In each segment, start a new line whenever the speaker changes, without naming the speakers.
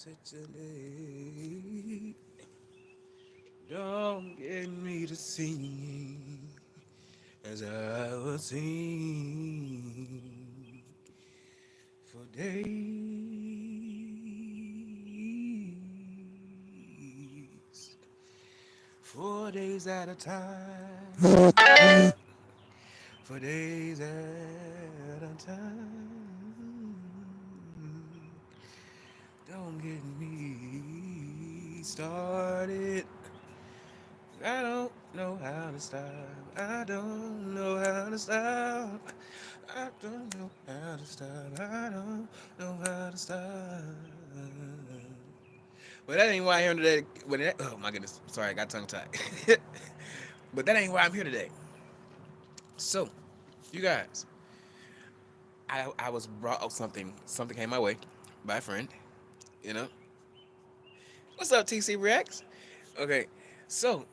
Such a late. Don't get me to singing as I was sing for days, 4 days at a time, for days at a time. Don't get me started. I don't know how to stop. I don't know how to stop. I don't know how to stop. I don't know how to stop. But that ain't why I'm here today. Oh my goodness. Sorry, I got tongue tied. But that ain't why I'm here today. So, you guys, I was brought up something. Something came my way by a friend. You know, what's up, TC Reacts? Okay, so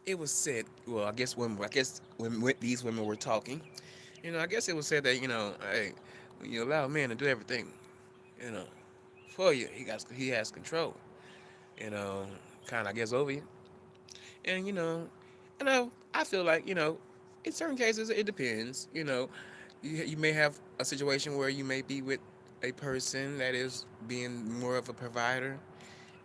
it was said. Well, I guess when these women were talking, I guess it was said that hey, when you allow a man to do everything, you know, for you, he has control. You know, kind of I guess over you, and I feel like in certain cases it depends. You may have a situation where you may be with a person that is being more of a provider,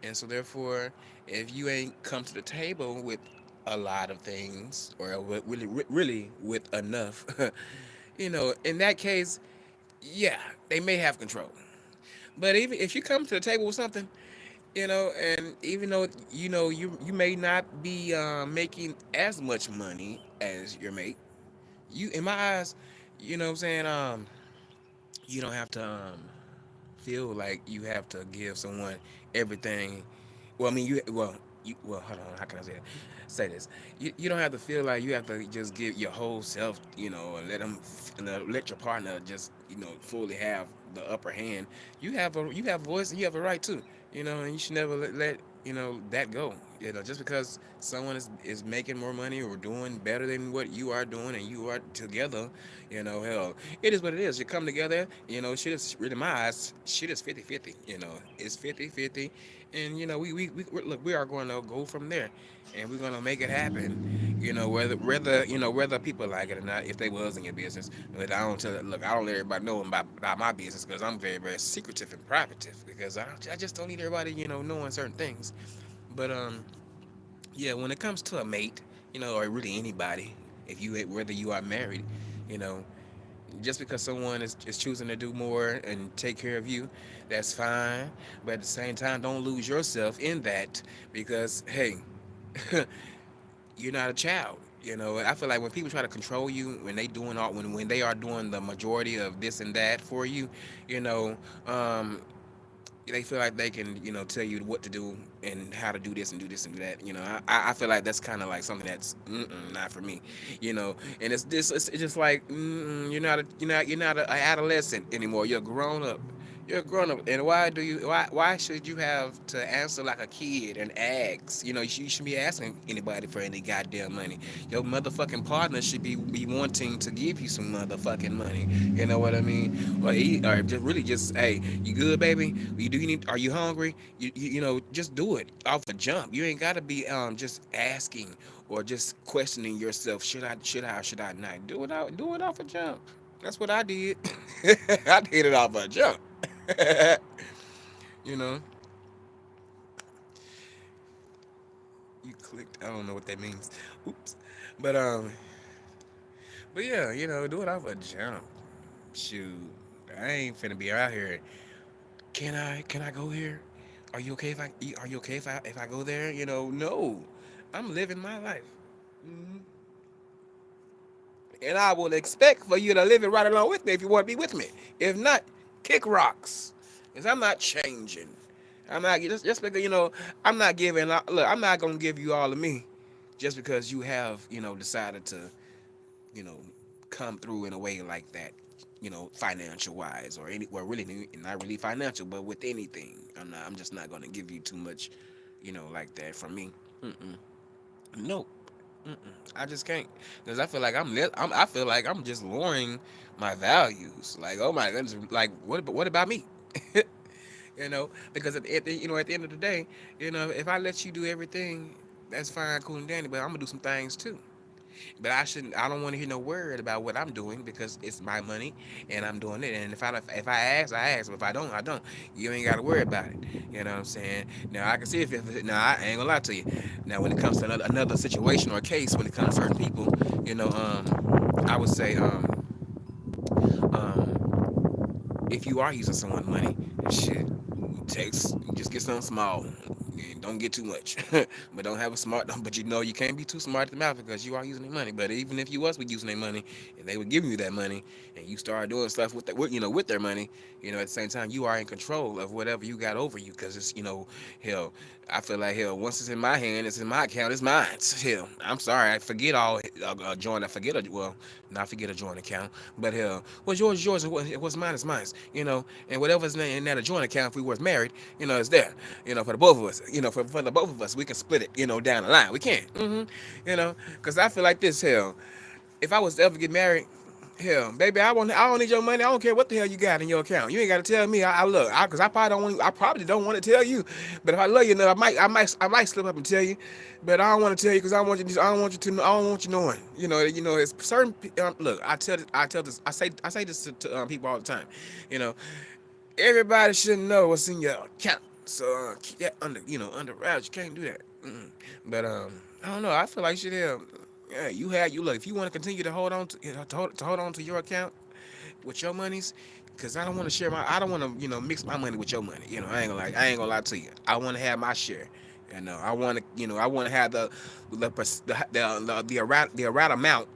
and so therefore, if you ain't come to the table with a lot of things or really with enough, in that case, yeah, they may have control. But even if you come to the table with something, and even though you may not be making as much money as your mate, you in my eyes, what I'm saying, you don't have to feel like you have to give someone everything. Well, I mean, hold on, how can I say it? Say this. You don't have to feel like you have to just give your whole self, and let your partner just, fully have the upper hand. You have a voice and you have a right too, and you should never let that go. Just because someone is making more money or doing better than what you are doing and you are together, hell, it is what it is. You come together, shit is really my eyes, shit is 50-50. It's 50-50. And look, we are going to go from there, and we're going to make it happen. Whether people like it or not, if they was in your business. But I don't let everybody know about my business because I'm very, very secretive and privative because I just don't need everybody knowing certain things. But yeah, when it comes to a mate, or really anybody, if you whether you are married, you know just because someone is choosing to do more and take care of you, that's fine. But at the same time, don't lose yourself in that because hey, you're not a child. I feel like when people try to control you, when when they are doing the majority of this and that for you, you know, um, they feel like they can tell you what to do and how to do this and do this and do that. I feel like that's kind of like something that's not for me. And it's just like you're not an adolescent anymore. You're grown up. You're a grown up, and why should you have to answer like a kid and ask? You shouldn't be asking anybody for any goddamn money. Your motherfucking partner should be wanting to give you some motherfucking money. You know what I mean? Or just really just, hey, you good, baby? Are you hungry? Just do it off the jump. You ain't gotta be just asking or just questioning yourself. Should I not do it off a jump? That's what I did. I did it off a jump. you know, you clicked. I don't know what that means. Oops. But yeah, do it off a jump. Shoot, I ain't finna be out here. Can I go here? Are you okay if I go there? No. I'm living my life. hmm And I will expect for you to live it right along with me if you want to be with me. If not, kick rocks. Because I'm not changing. I'm not just because I'm not giving. Look, I'm not gonna give you all of me, just because you have decided to you know come through in a way like that. Financial wise or well, really not really financial, but with anything, I'm just not gonna give you too much, like that from me. Mm-mm. Nope. Mm-mm. I just can't because I feel like I feel like I'm just lowering my values. Like, oh my goodness, like what about me? Because at the end of the day, if I let you do everything, that's fine, cool and dandy. But I'm gonna do some things too. But I don't want to hear no word about what I'm doing because it's my money and I'm doing it. And if I ask, I ask. But if I don't, I don't. You ain't got to worry about it. You know what I'm saying? Now I can see if now I ain't gonna lie to you. Now when it comes to another situation or case, when it comes to certain people, I would say um, if you are using someone's money, shit, just get something small. Don't get too much, but don't have a smart. But you can't be too smart at the mouth because you are using their money. But even if you was using their money, and they would give you that money, and you start doing stuff with their money, at the same time you are in control of whatever you got over you because it's hell. I feel like hell. Once it's in my hand, it's in my account. It's mine. Hell, I'm sorry. I forget all joint. I forget not forget a joint account, but hell, what's yours is yours, and what's mine is mine. And whatever's in that joint account, if we was married, it's there. For the both of us. For the both of us, we can split it. Down the line, we can. Because I feel like this hell. If I was to ever get married, hell, baby, I don't need your money. I don't care what the hell you got in your account. You ain't got to tell me. I look, because I probably don't want to tell you. But if I love you enough, I might slip up and tell you. But I don't want to tell you because I don't want you to know. I don't want you knowing. It's certain. Look, I say this to people all the time. You know, everybody should know what's in your account. So keep that under wraps. You can't do that. But I don't know. I feel like shit. Yeah, you look. If you want to continue to hold on to hold on to your account with your monies, because I don't want to I don't want to mix my money with your money. I ain't gonna lie to you. I want to have my share. I want to have the right amount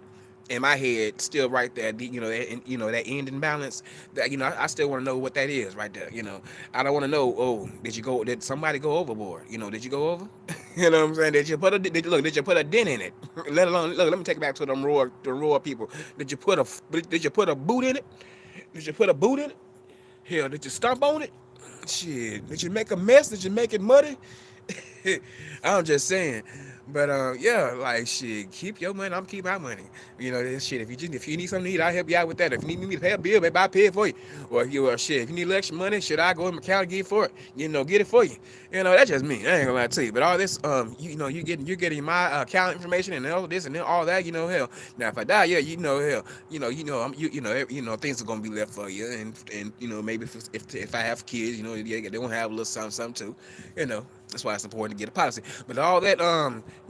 in my head still right there, that ending balance. That I still want to know what that is right there. I don't want to know. Oh, did somebody go overboard? Did you go over? You know what I'm saying? Did you put a dent in it? Let alone look. Let me take it back to the raw people. Did you put a boot in it? Did you put a boot in it? Hell, did you stomp on it? Shit, did you make a mess? Did you make it muddy? I'm just saying. But yeah, like shit, keep your money. I'm keep my money. This shit. If you need something to eat, I'll help you out with that. If you need me to pay a bill, maybe I'll pay it for you. Or if you shit, if you need extra money, should I go in my account and get it for it? Get it for you. That's just me. I ain't gonna lie to you. But all this, you're getting my account information and all this and then all that. Hell. Now if I die, yeah, hell, things are gonna be left for you, and maybe if I have kids, they gonna have a little something, something too. That's why it's important to get a policy. But all that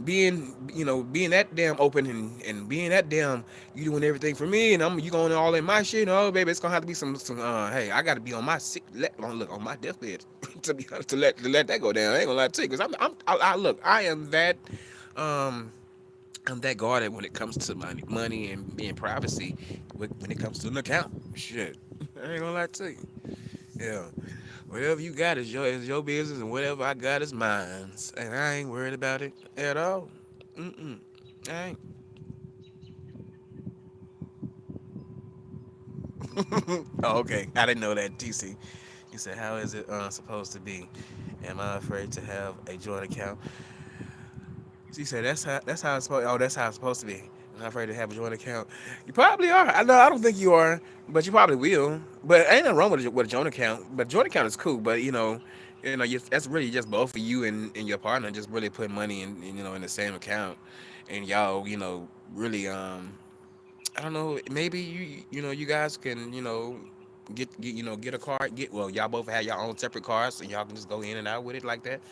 being that damn open and being that damn you doing everything for me and you going all in my shit, baby, it's gonna have to be some hey, I gotta be on my on my deathbed to let that go down. I ain't gonna lie to you, because look, um I'm that guarded when it comes to money and being privacy when it comes to an account. Shit. I ain't gonna lie to you. Yeah. Whatever you got is your business, and whatever I got is mine. And I ain't worried about it at all. Mm-mm. I ain't. Oh, okay. I didn't know that. TC. You said, how is it supposed to be? Am I afraid to have a joint account? She said, that's how it's supposed. Oh, that's how it's supposed to be. I'm not afraid to have a joint account. You probably are. I know. I don't think you are, but you probably will. But ain't nothing wrong with a joint account. But joint account is cool. But that's really just both of you and your partner just really put money in the same account, and y'all really I don't know, maybe you guys can get a card, y'all both have your own separate cards and y'all can just go in and out with it like that.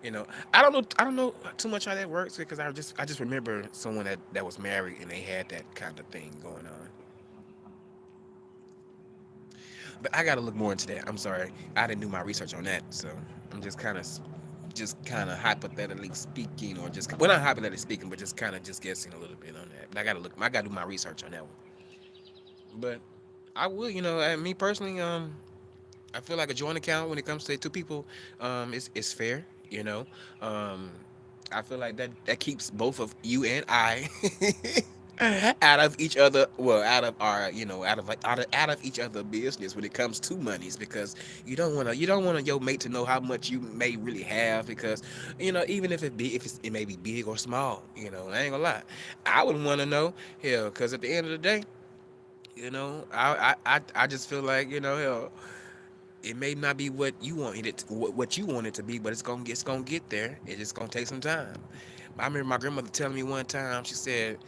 you know I don't know too much how that works, because I just remember someone that was married and they had that kind of thing going on. But I got to look more into that. I'm sorry, I didn't do my research on that, so I'm just kind of hypothetically speaking, or just, well, not hypothetically speaking, but just kind of just guessing a little bit on that. But I gotta do my research on that one. But I will, and me personally, I feel like a joint account when it comes to two people, is fair. Um, I feel like that keeps both of you and I out of each other. Well, out of our, out of like out of each other business when it comes to monies, because you don't want your mate to know how much you may really have, because even if it may be big or small. I ain't gonna lie, I would want to know. Hell, because at the end of the day, I just feel like, hell, it may not be what you want it to, what you want it to be, but it's gonna get there. It's just gonna take some time. I remember my grandmother telling me one time. She said,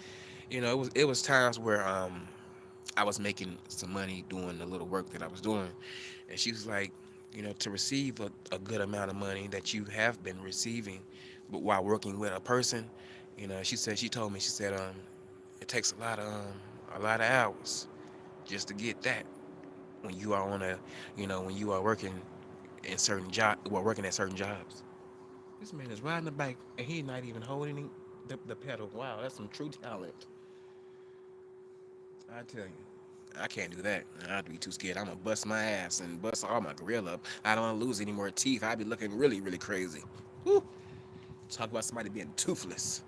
it was times where I was making some money doing the little work that I was doing, and she was like, to receive a good amount of money that you have been receiving, but while working with a person, she told me, she said, it takes a lot of hours just to get that when you are on a, when you are working in certain job, well, working at certain jobs. This man is riding the bike and he's not even holding the pedal. Wow, that's some true talent. I tell you. I can't do that. I'd be too scared. I'm gonna bust my ass and bust all my gorilla up. I don't wanna lose any more teeth. I'd be looking really, really crazy. Whew. Talk about somebody being toothless.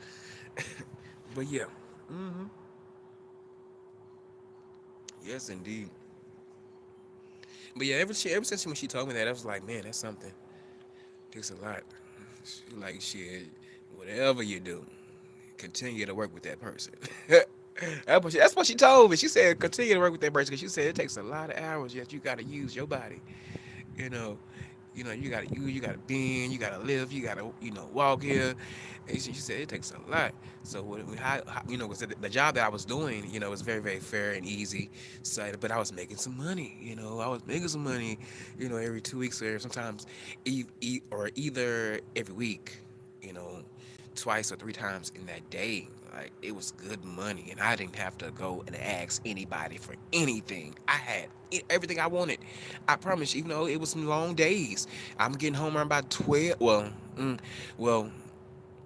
But yeah. Hmm. Yes, indeed. But yeah, ever since when she told me that, I was like, man, that's something. Takes a lot. She like, shit, whatever you do, continue to work with that person. That's what she told me. She said, continue to work with that person because she said it takes a lot of hours. Yet you got to use your body. You know, you gotta bend, you gotta lift, you gotta walk here. And she said it takes a lot. So how was the job that I was doing, was very very fair and easy. So, but I was making some money. I was making some money. Every 2 weeks or sometimes, or either every week. You know, twice or three times in that day. Like it was good money, and I didn't have to go and ask anybody for anything. I had everything I wanted. I promise you, it was some long days. I'm getting home around about 12. Well,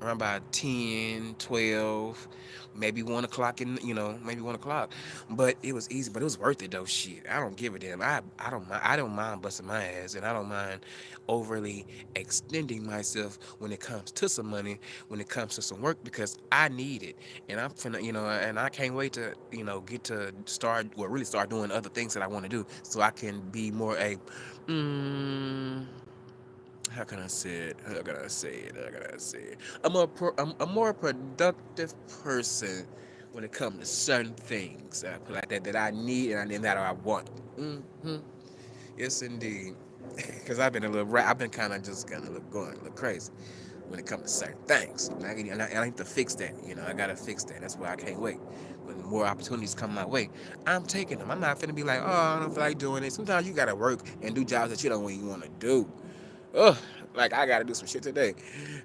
around about 10, 12, maybe 1 o'clock maybe 1 o'clock. But it was easy, but it was worth it though. Shit, I don't give a damn. I don't mind busting my ass, and I don't mind overly extending myself when it comes to some money, when it comes to some work, because I need it. And I'm finna, and I can't wait to, get to start, well, really start doing other things that I want to do so I can be more mm, how can I say it? How can I say it? How can I say it? I'm a more productive person when it comes to certain things that I put like that I need and that I want. Hmm. Yes, indeed. Because I've been kind of going a little crazy when it comes to certain things. And I need to fix that. I gotta fix that. That's why I can't wait. When more opportunities come my way, I'm taking them. I'm not finna be like, oh, I don't feel like doing it. Sometimes you gotta work and do jobs that you don't even want to do. Ugh, like I gotta do some shit today.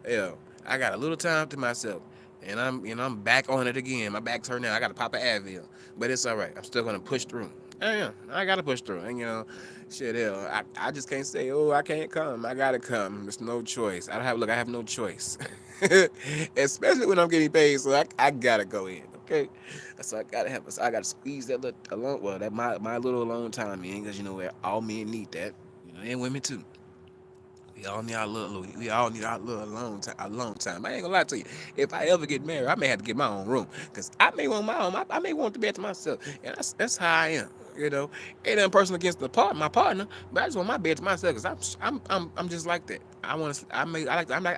Hell, I got a little time to myself, and I'm back on it again. My back's hurting now. I gotta pop an Advil, but it's all right. I'm still gonna push through. Yeah, I gotta push through, and shit, hell, I just can't say, oh, I can't come. I gotta come. There's no choice. I have no choice, especially when I'm getting paid. So I gotta go in. Okay, so I gotta have. So I gotta squeeze that little alone. Well, that my little alone time in, because where all men need that. And women too. We all need our little alone time. I ain't gonna lie to you. If I ever get married, I may have to get my own room because I may want my own. I may want the bed to myself, and that's how I am. Ain't nothing personal against my partner, but I just want my bed to myself because I'm just like that. I want to. I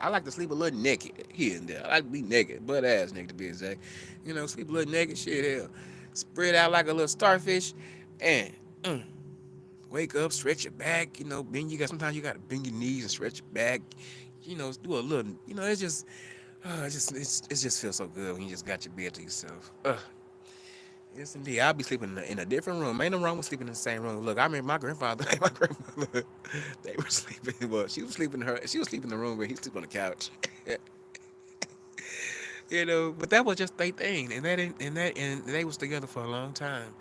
like to sleep a little naked here and there. I like to be naked, butt ass naked to be exact. Sleep a little naked, shit hell, spread out like a little starfish, and. Wake up, stretch your back, bend sometimes you gotta bend your knees and stretch your back, do a little, it just feels so good when you just got your bed to yourself. Yes indeed. I'll be sleeping in a different room. Ain't no wrong with sleeping in the same room. Look, I remember my grandfather and my grandmother, they were sleeping. Well, she was sleeping in the room where he sleep on the couch. But that was just their thing, and they was together for a long time.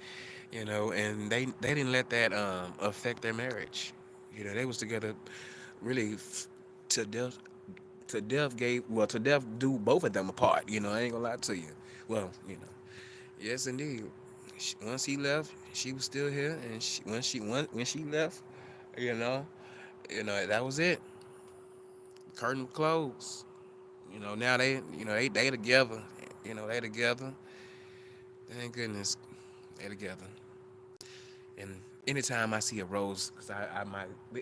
And they didn't let that affect their marriage. They was together really to death. To death do both of them apart. I ain't gonna lie to you. Well, yes indeed. Once he left, she was still here, and when she left, you know, that was it. Curtain closed. Now they together. They together. Thank goodness they together. And anytime I see a rose, cause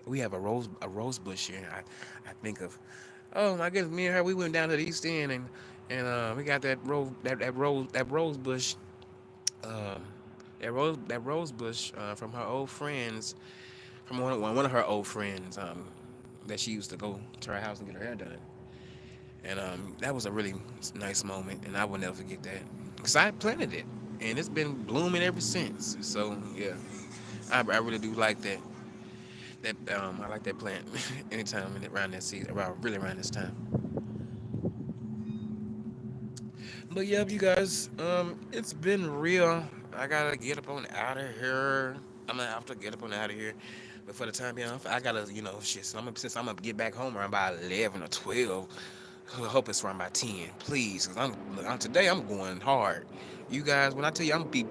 we have a rose bush here. I think of, oh my goodness, me and her, we went down to the East End, and we got that rose bush, um, that rose bush from her old friends from one of her old friends that she used to go to her house and get her hair done. And that was a really nice moment, and I will never forget that because I planted it, and it's been blooming ever since. So yeah, I really do like that. I like that plant anytime around that season, around really around this time. But yeah, you guys, it's been real. I gotta get up on out of here. I'm gonna have to get up on out of here. But for the time being, I gotta, shit. So since I'm gonna get back home around by 11 or 12. I hope it's around by 10, please. Cause today I'm going hard. You guys, when I tell you I'm gonna be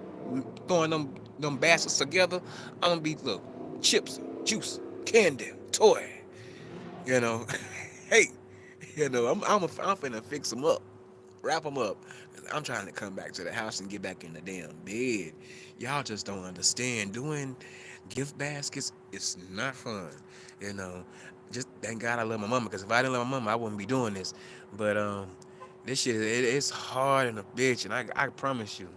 throwing them baskets together, I'm gonna be look, chips, juice, candy, toy. You know, hey, I'm finna fix them up, wrap them up. I'm trying to come back to the house and get back in the damn bed. Y'all just don't understand. Doing gift baskets is not fun. You know, just thank God I love my mama. Because if I didn't love my mama, I wouldn't be doing this. But this shit it's hard and a bitch, and I promise you.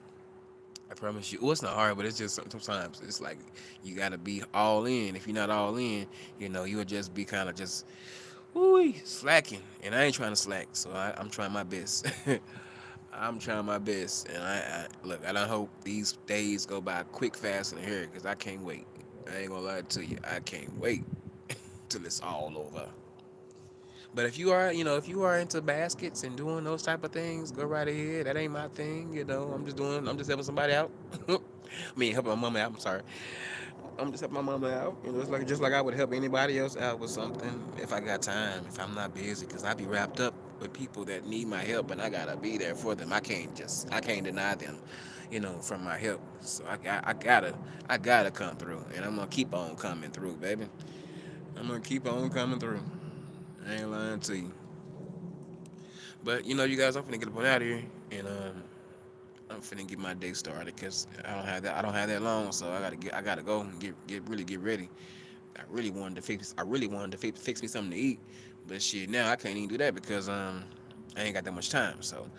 I promise you. Well, it's not hard, but it's just sometimes it's like you gotta be all in. If you're not all in, you'll just be kind of just woo slacking. And I ain't trying to slack, so I'm trying my best. I'm trying my best, and I look. I don't hope these days go by quick, fast, and here, because I can't wait. I ain't gonna lie to you. I can't wait till it's all over. But if you are into baskets and doing those type of things, go right ahead. That ain't my thing. I'm just helping somebody out. I mean, helping my mama out. I'm sorry. I'm just helping my mama out. It's like just like I would help anybody else out with something if I got time, if I'm not busy, because I be wrapped up with people that need my help, and I gotta be there for them. I can't deny them, from my help. So I gotta come through, and I'm gonna keep on coming through, baby. I'm gonna keep on coming through. I ain't lying to you. But you guys, I'm finna get up on out of here, and I'm finna get my day started because I don't have that long, so I gotta go and get ready. I really wanted to fix me something to eat, but shit, now I can't even do that because I ain't got that much time. So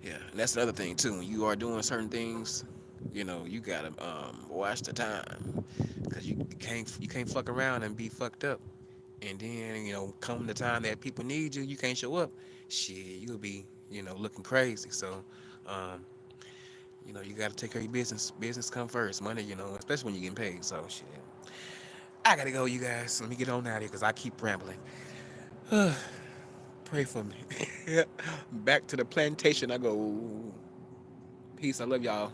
yeah, and that's the other thing too. When you are doing certain things, you gotta watch the time because you can't fuck around and be fucked up. And then come the time that people need you, you can't show up. Shit, you'll be looking crazy. So um, you gotta take care of your business. Business come first. Money, especially when you're getting paid. So shit. I gotta go, you guys. Let me get on out of here because I keep rambling. Pray for me. Back to the plantation I go. Peace. I love y'all.